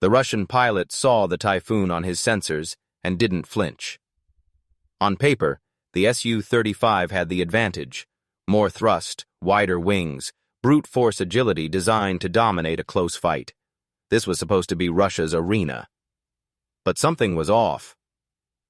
The Russian pilot saw the Typhoon on his sensors and didn't flinch. On paper, the Su-35 had the advantage. More thrust, wider wings, brute force agility designed to dominate a close fight. This was supposed to be Russia's arena. But something was off.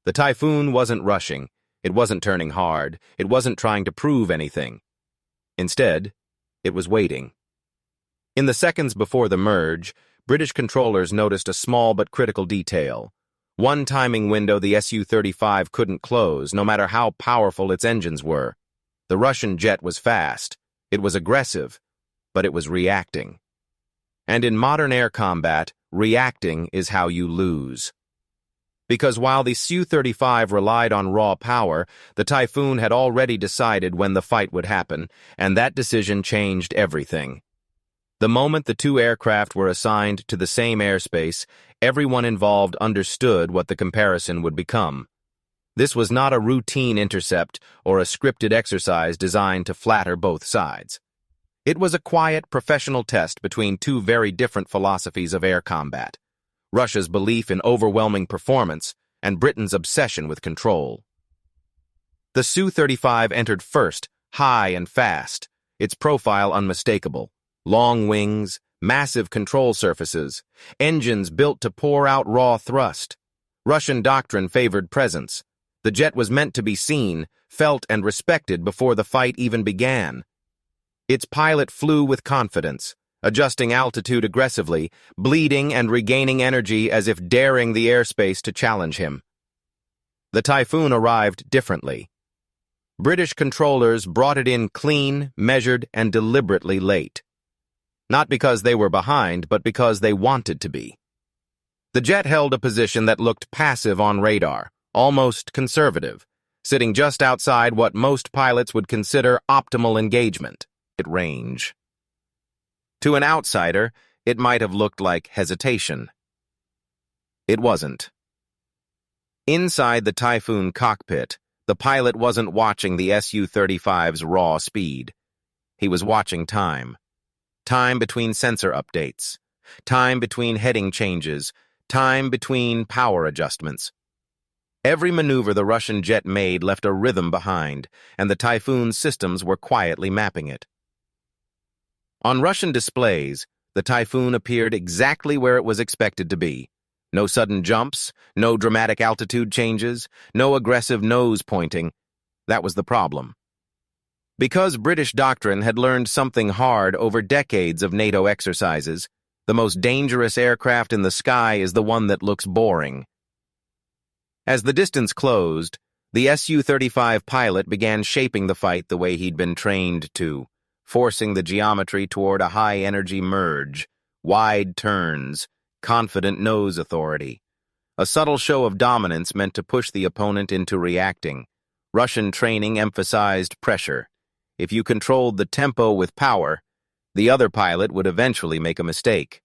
The Typhoon wasn't rushing, it wasn't turning hard, it wasn't trying to prove anything. Instead, it was waiting. In the seconds before the merge, British controllers noticed a small but critical detail. One timing window the Su-35 couldn't close, no matter how powerful its engines were. The Russian jet was fast, it was aggressive, but it was reacting. And in modern air combat, reacting is how you lose. Because while the Su-35 relied on raw power, the Typhoon had already decided when the fight would happen, and that decision changed everything. The moment the two aircraft were assigned to the same airspace, everyone involved understood what the comparison would become. This was not a routine intercept or a scripted exercise designed to flatter both sides. It was a quiet, professional test between two very different philosophies of air combat: Russia's belief in overwhelming performance and Britain's obsession with control. The Su-35 entered first, high and fast, its profile unmistakable. Long wings, massive control surfaces, engines built to pour out raw thrust. Russian doctrine favored presence. The jet was meant to be seen, felt, and respected before the fight even began. Its pilot flew with confidence, adjusting altitude aggressively, bleeding and regaining energy as if daring the airspace to challenge him. The Typhoon arrived differently. British controllers brought it in clean, measured, and deliberately late. Not because they were behind, but because they wanted to be. The jet held a position that looked passive on radar, almost conservative, sitting just outside what most pilots would consider optimal engagement at range. To an outsider, it might have looked like hesitation. It wasn't. Inside the Typhoon cockpit, the pilot wasn't watching the Su-35's raw speed. He was watching time. Time between sensor updates, time between heading changes, time between power adjustments. Every maneuver the Russian jet made left a rhythm behind, and the Typhoon's systems were quietly mapping it. On Russian displays, the Typhoon appeared exactly where it was expected to be. No sudden jumps, no dramatic altitude changes, no aggressive nose pointing. That was the problem. Because British doctrine had learned something hard over decades of NATO exercises, the most dangerous aircraft in the sky is the one that looks boring. As the distance closed, the Su-35 pilot began shaping the fight the way he'd been trained to, forcing the geometry toward a high-energy merge, wide turns, confident nose authority. A subtle show of dominance meant to push the opponent into reacting. Russian training emphasized pressure. If you controlled the tempo with power, the other pilot would eventually make a mistake.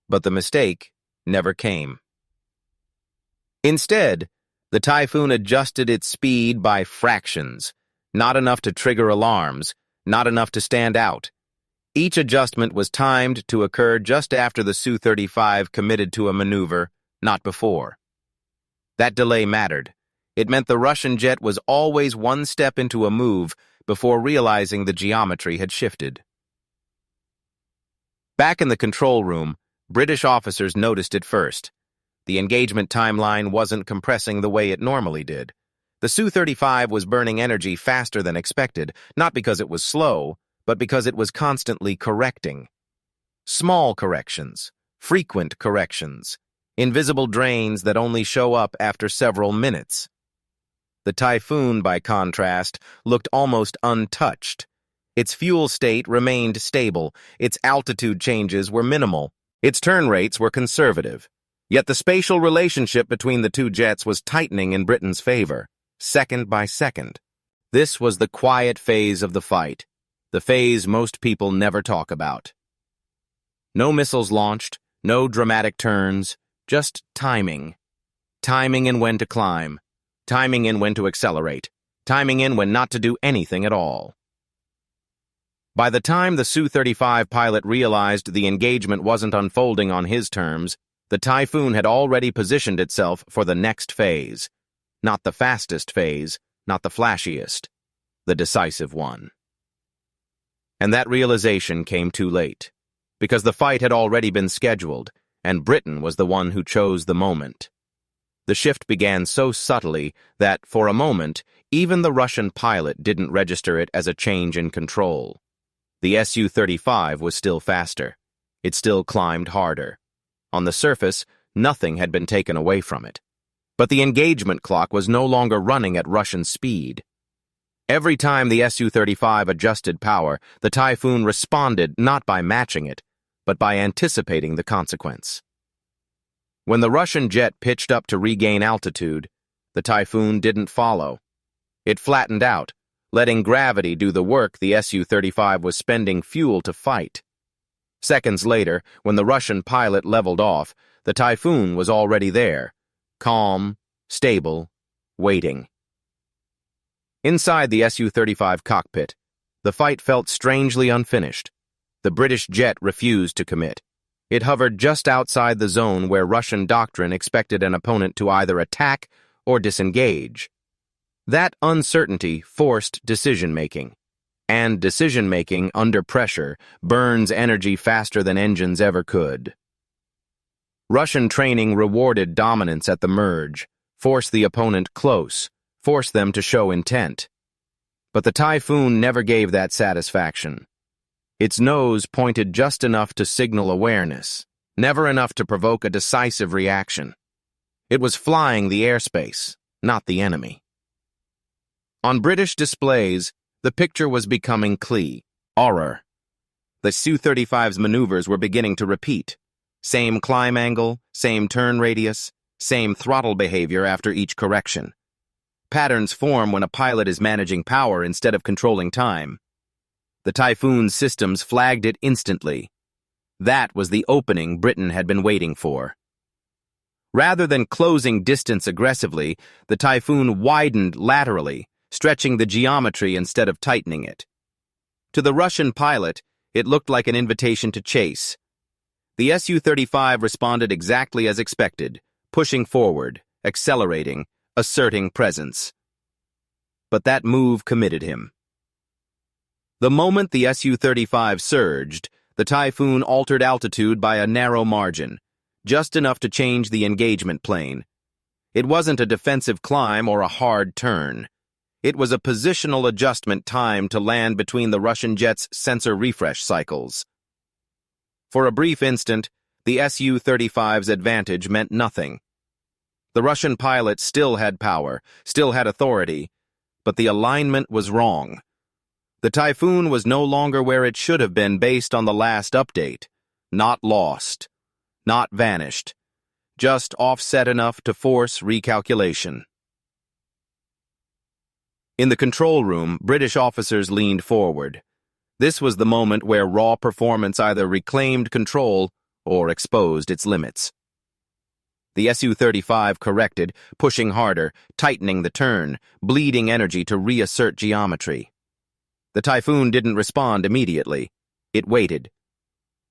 But the mistake never came. Instead, the Typhoon adjusted its speed by fractions, not enough to trigger alarms, not enough to stand out. Each adjustment was timed to occur just after the Su-35 committed to a maneuver, not before. That delay mattered. It meant the Russian jet was always one step into a move before realizing the geometry had shifted. Back in the control room, British officers noticed it first. The engagement timeline wasn't compressing the way it normally did. The Su-35 was burning energy faster than expected, not because it was slow, but because it was constantly correcting. Small corrections, frequent corrections, invisible drains that only show up after several minutes. The Typhoon, by contrast, looked almost untouched. Its fuel state remained stable, its altitude changes were minimal, its turn rates were conservative. Yet the spatial relationship between the two jets was tightening in Britain's favor, second by second. This was the quiet phase of the fight, the phase most people never talk about. No missiles launched, no dramatic turns, just timing. Timing in when to climb. Timing in when to accelerate, timing in when not to do anything at all. By the time the Su-35 pilot realized the engagement wasn't unfolding on his terms, the Typhoon had already positioned itself for the next phase. Not the fastest phase, not the flashiest, the decisive one. And that realization came too late, because the fight had already been scheduled, and Britain was the one who chose the moment. The shift began so subtly that, for a moment, even the Russian pilot didn't register it as a change in control. The Su-35 was still faster. It still climbed harder. On the surface, nothing had been taken away from it. But the engagement clock was no longer running at Russian speed. Every time the Su-35 adjusted power, the Typhoon responded not by matching it, but by anticipating the consequence. When the Russian jet pitched up to regain altitude, the Typhoon didn't follow. It flattened out, letting gravity do the work the Su-35 was spending fuel to fight. Seconds later, when the Russian pilot leveled off, the Typhoon was already there, calm, stable, waiting. Inside the Su-35 cockpit, the fight felt strangely unfinished. The British jet refused to commit. It hovered just outside the zone where Russian doctrine expected an opponent to either attack or disengage. That uncertainty forced decision-making. And decision-making under pressure burns energy faster than engines ever could. Russian training rewarded dominance at the merge, forced the opponent close, forced them to show intent. But the Typhoon never gave that satisfaction. Its nose pointed just enough to signal awareness, never enough to provoke a decisive reaction. It was flying the airspace, not the enemy. On British displays, the picture was becoming clearer. The Su-35's maneuvers were beginning to repeat. Same climb angle, same turn radius, same throttle behavior after each correction. Patterns form when a pilot is managing power instead of controlling time. The Typhoon's systems flagged it instantly. That was the opening Britain had been waiting for. Rather than closing distance aggressively, the Typhoon widened laterally, stretching the geometry instead of tightening it. To the Russian pilot, it looked like an invitation to chase. The Su-35 responded exactly as expected, pushing forward, accelerating, asserting presence. But that move committed him. The moment the Su-35 surged, the Typhoon altered altitude by a narrow margin, just enough to change the engagement plane. It wasn't a defensive climb or a hard turn. It was a positional adjustment timed to land between the Russian jet's sensor refresh cycles. For a brief instant, the Su-35's advantage meant nothing. The Russian pilot still had power, still had authority, but the alignment was wrong. The Typhoon was no longer where it should have been based on the last update. Not lost. Not vanished. Just offset enough to force recalculation. In the control room, British officers leaned forward. This was the moment where raw performance either reclaimed control or exposed its limits. The Su-35 corrected, pushing harder, tightening the turn, bleeding energy to reassert geometry. The Typhoon didn't respond immediately. It waited.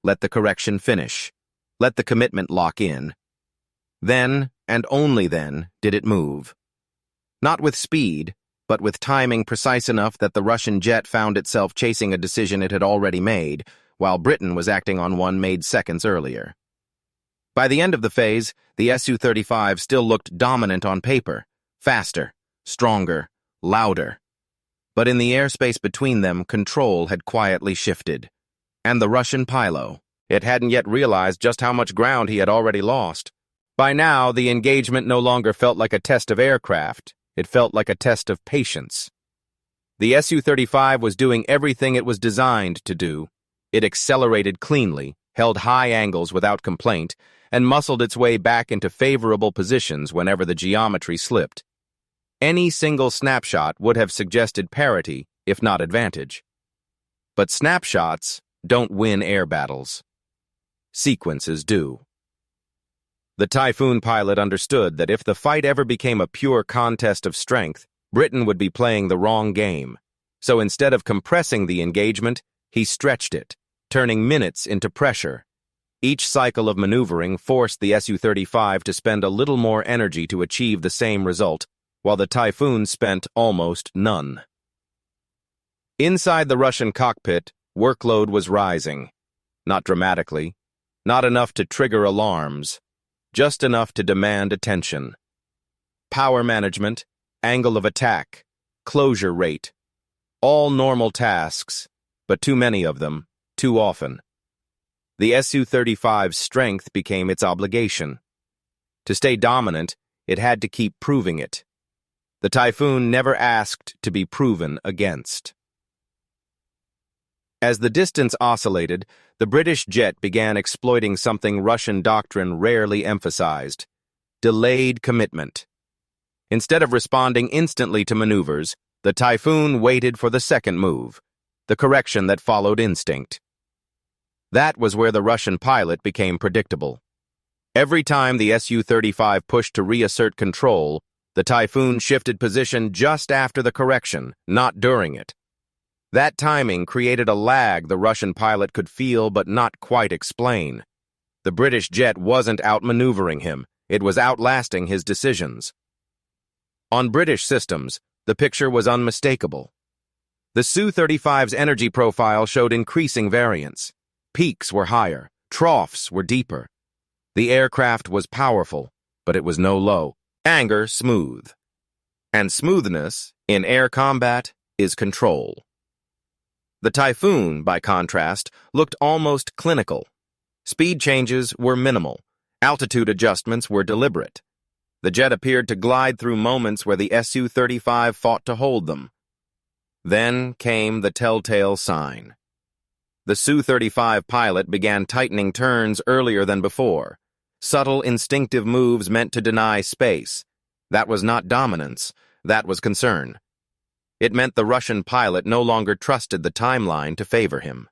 Let the correction finish. Let the commitment lock in. Then, and only then, did it move. Not with speed, but with timing precise enough that the Russian jet found itself chasing a decision it had already made, while Britain was acting on one made seconds earlier. By the end of the phase, the Su-35 still looked dominant on paper, faster, stronger, louder. But in the airspace between them, control had quietly shifted. And the Russian pilot, it hadn't yet realized just how much ground he had already lost. By now, the engagement no longer felt like a test of aircraft. It felt like a test of patience. The Su-35 was doing everything it was designed to do. It accelerated cleanly, held high angles without complaint, and muscled its way back into favorable positions whenever the geometry slipped. Any single snapshot would have suggested parity, if not advantage. But snapshots don't win air battles. Sequences do. The Typhoon pilot understood that if the fight ever became a pure contest of strength, Britain would be playing the wrong game. So instead of compressing the engagement, He stretched it, turning minutes into pressure. Each cycle of maneuvering forced the Su-35 to spend a little more energy to achieve the same result, while the Typhoon spent almost none. Inside the Russian cockpit, workload was rising. Not dramatically, not enough to trigger alarms, just enough to demand attention. Power management, angle of attack, closure rate, all normal tasks, but too many of them, too often. The Su-35's strength became its obligation. To stay dominant, it had to keep proving it. The Typhoon never asked to be proven against. As the distance oscillated, the British jet began exploiting something Russian doctrine rarely emphasized: delayed commitment. Instead of responding instantly to maneuvers, the Typhoon waited for the second move, the correction that followed instinct. That was where the Russian pilot became predictable. Every time the Su-35 pushed to reassert control, the Typhoon shifted position just after the correction, not during it. That timing created a lag the Russian pilot could feel but not quite explain. The British jet wasn't outmaneuvering him, it was outlasting his decisions. On British systems, the picture was unmistakable. The Su-35's energy profile showed increasing variance. Peaks were higher, troughs were deeper. The aircraft was powerful, but it was no low. Anger smooth. And smoothness, in air combat, is control. The Typhoon, by contrast, looked almost clinical. Speed changes were minimal. Altitude adjustments were deliberate. The jet appeared to glide through moments where the Su-35 fought to hold them. Then came the telltale sign. The Su-35 pilot began tightening turns earlier than before. Subtle, instinctive moves meant to deny space. That was not dominance, that was concern. It meant the Russian pilot no longer trusted the timeline to favor him.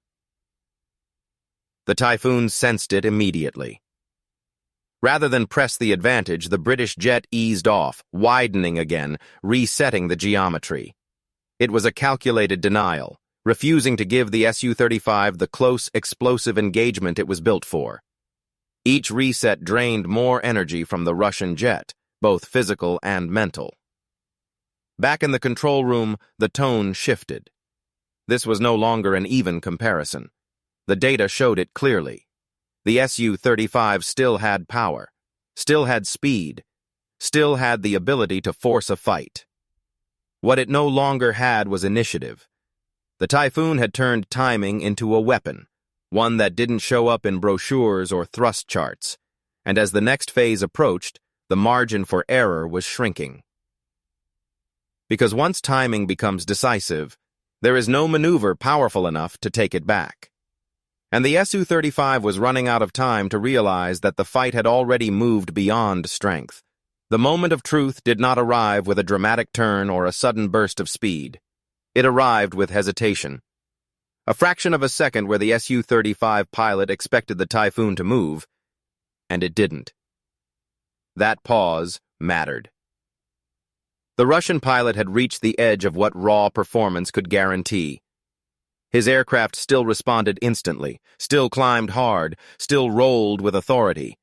The Typhoon sensed it immediately. Rather than press the advantage, the British jet eased off, widening again, resetting the geometry. It was a calculated denial, refusing to give the Su-35 the close, explosive engagement it was built for. Each reset drained more energy from the Russian jet, both physical and mental. Back in the control room, the tone shifted. This was no longer an even comparison. The data showed it clearly. The Su-35 still had power, still had speed, still had the ability to force a fight. What it no longer had was initiative. The Typhoon had turned timing into a weapon, one that didn't show up in brochures or thrust charts, and as the next phase approached, the margin for error was shrinking. Because once timing becomes decisive, there is no maneuver powerful enough to take it back. And the Su-35 was running out of time to realize that the fight had already moved beyond strength. The moment of truth did not arrive with a dramatic turn or a sudden burst of speed. It arrived with hesitation. A fraction of a second where the Su-35 pilot expected the Typhoon to move, and it didn't. That pause mattered. The Russian pilot had reached the edge of what raw performance could guarantee. His aircraft still responded instantly, still climbed hard, still rolled with authority.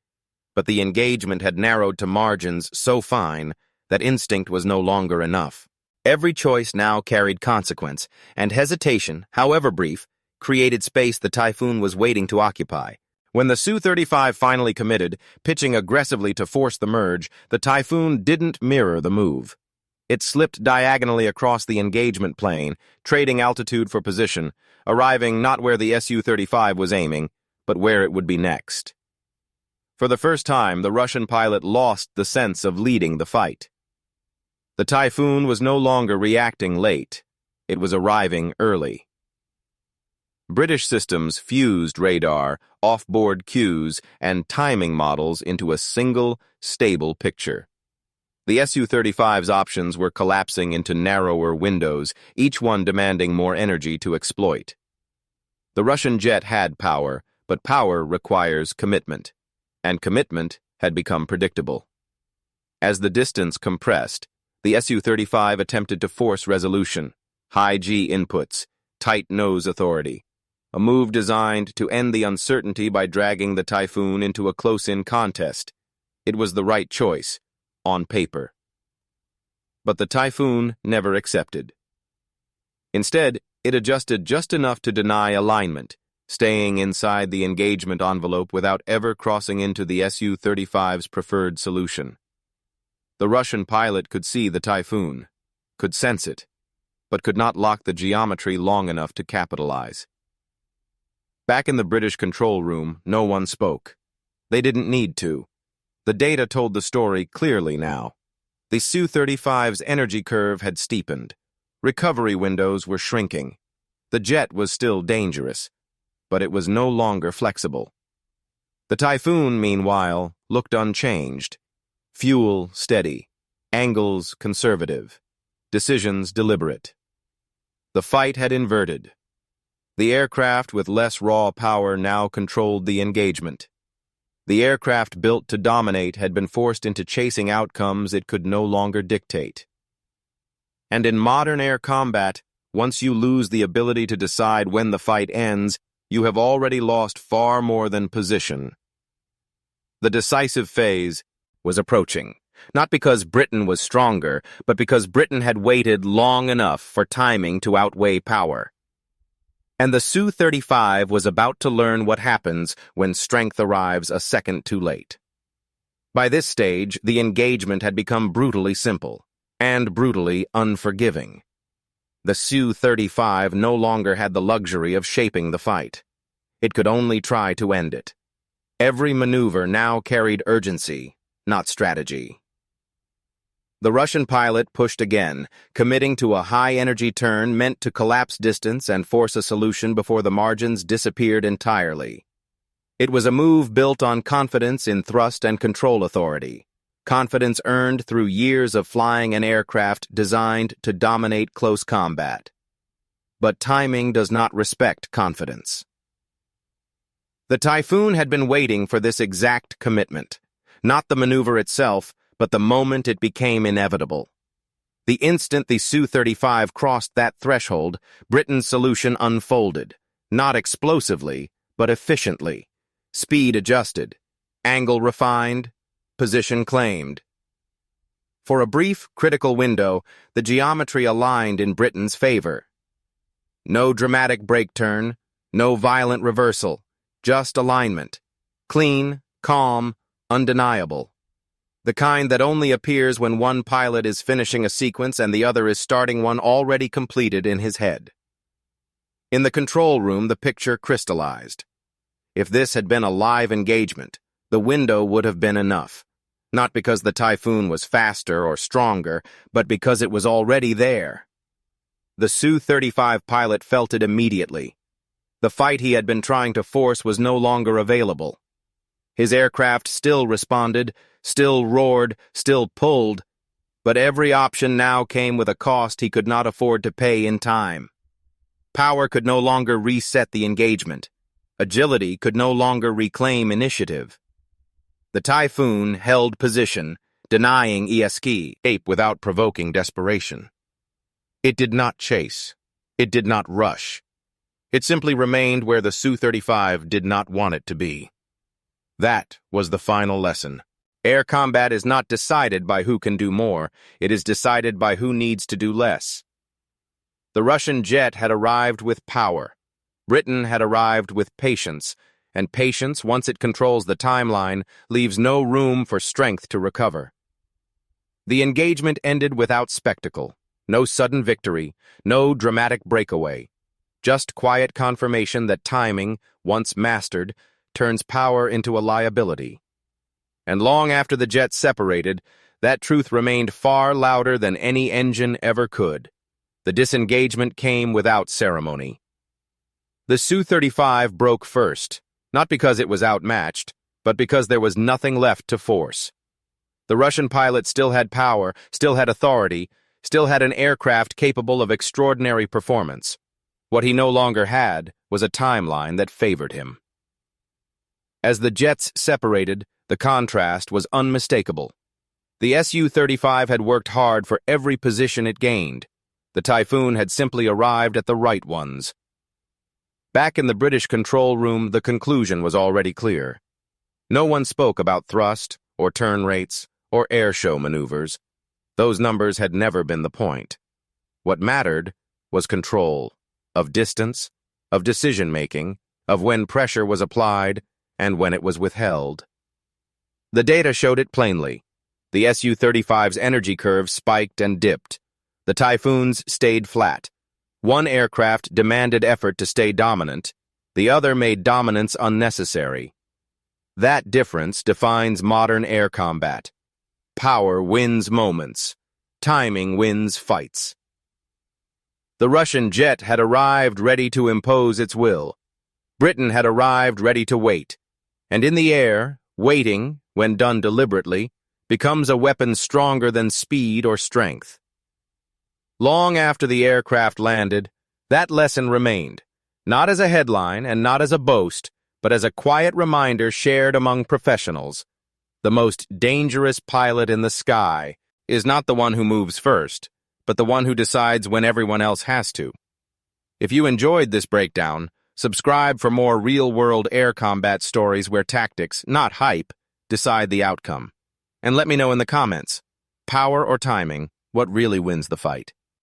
But the engagement had narrowed to margins so fine that instinct was no longer enough. Every choice now carried consequence, and hesitation, however brief, created space the Typhoon was waiting to occupy. When the Su-35 finally committed, pitching aggressively to force the merge, the Typhoon didn't mirror the move. It slipped diagonally across the engagement plane, trading altitude for position, arriving not where the Su-35 was aiming, but where it would be next. For the first time, the Russian pilot lost the sense of leading the fight. The Typhoon was no longer reacting late. It was arriving early. British systems fused radar, off-board cues, and timing models into a single, stable picture. The Su-35's options were collapsing into narrower windows, each one demanding more energy to exploit. The Russian jet had power, but power requires commitment, and commitment had become predictable. As the distance compressed, the Su-35 attempted to force resolution, high G inputs, tight nose authority. a move designed to end the uncertainty by dragging the Typhoon into a close-in contest. It was the right choice, on paper. But the Typhoon never accepted. Instead, it adjusted just enough to deny alignment, staying inside the engagement envelope without ever crossing into the Su-35's preferred solution. The Russian pilot could see the Typhoon, could sense it, but could not lock the geometry long enough to capitalize. Back in the British control room, no one spoke. They didn't need to. The data told the story clearly now. The Su-35's energy curve had steepened. Recovery windows were shrinking. The jet was still dangerous, but it was no longer flexible. The Typhoon, meanwhile, looked unchanged. Fuel steady, angles conservative, decisions deliberate. The fight had inverted. The aircraft with less raw power now controlled the engagement. The aircraft built to dominate had been forced into chasing outcomes it could no longer dictate. And in modern air combat, once you lose the ability to decide when the fight ends, you have already lost far more than position. The decisive phase was approaching, not because Britain was stronger, but because Britain had waited long enough for timing to outweigh power. And the Su-35 was about to learn what happens when strength arrives a second too late. By this stage, the engagement had become brutally simple and brutally unforgiving. The Su-35 no longer had the luxury of shaping the fight. It could only try to end it. Every maneuver now carried urgency, not strategy. The Russian pilot pushed again, committing to a high-energy turn meant to collapse distance and force a solution before the margins disappeared entirely. It was a move built on confidence in thrust and control authority, confidence earned through years of flying an aircraft designed to dominate close combat. But timing does not respect confidence. The Typhoon had been waiting for this exact commitment, not the maneuver itself, but the moment it became inevitable. The instant the Su-35 crossed that threshold, Britain's solution unfolded, not explosively, but efficiently. Speed adjusted, angle refined, position claimed. For a brief, critical window, the geometry aligned in Britain's favor. No dramatic brake turn, no violent reversal, just alignment. Clean, calm, undeniable. The kind that only appears when one pilot is finishing a sequence and the other is starting one already completed in his head. In the control room, the picture crystallized. If this had been a live engagement, the window would have been enough. Not because the Typhoon was faster or stronger, but because it was already there. The Su-35 pilot felt it immediately. The fight he had been trying to force was no longer available. His aircraft still responded, still roared, still pulled, but every option now came with a cost he could not afford to pay in time. Power could no longer reset the engagement. Agility could no longer reclaim initiative. The Typhoon held position, denying escape without provoking desperation. It did not chase. It did not rush. It simply remained where the Su-35 did not want it to be. That was the final lesson. Air combat is not decided by who can do more. It is decided by who needs to do less. The Russian jet had arrived with power. Britain had arrived with patience, and patience, once it controls the timeline, leaves no room for strength to recover. The engagement ended without spectacle, no sudden victory, no dramatic breakaway, just quiet confirmation that timing, once mastered, turns power into a liability. And long after the jets separated, that truth remained far louder than any engine ever could. The disengagement came without ceremony. The Su-35 broke first, not because it was outmatched, but because there was nothing left to force. The Russian pilot still had power, still had authority, still had an aircraft capable of extraordinary performance. What he no longer had was a timeline that favored him. As the jets separated, the contrast was unmistakable. The Su-35 had worked hard for every position it gained. The Typhoon had simply arrived at the right ones. Back in the British control room, the conclusion was already clear. No one spoke about thrust, or turn rates, or airshow maneuvers. Those numbers had never been the point. What mattered was control, of distance, of decision-making, of when pressure was applied and when it was withheld. The data showed it plainly. The Su-35's energy curve spiked and dipped. The Typhoons stayed flat. One aircraft demanded effort to stay dominant. The other made dominance unnecessary. That difference defines modern air combat. Power wins moments. Timing wins fights. The Russian jet had arrived ready to impose its will. Britain had arrived ready to wait. And in the air, waiting, when done deliberately, becomes a weapon stronger than speed or strength. Long after the aircraft landed, that lesson remained, not as a headline and not as a boast, but as a quiet reminder shared among professionals. The most dangerous pilot in the sky is not the one who moves first, but the one who decides when everyone else has to. If you enjoyed this breakdown, subscribe for more real-world air combat stories where tactics, not hype, decide the outcome. And let me know in the comments, power or timing, what really wins the fight.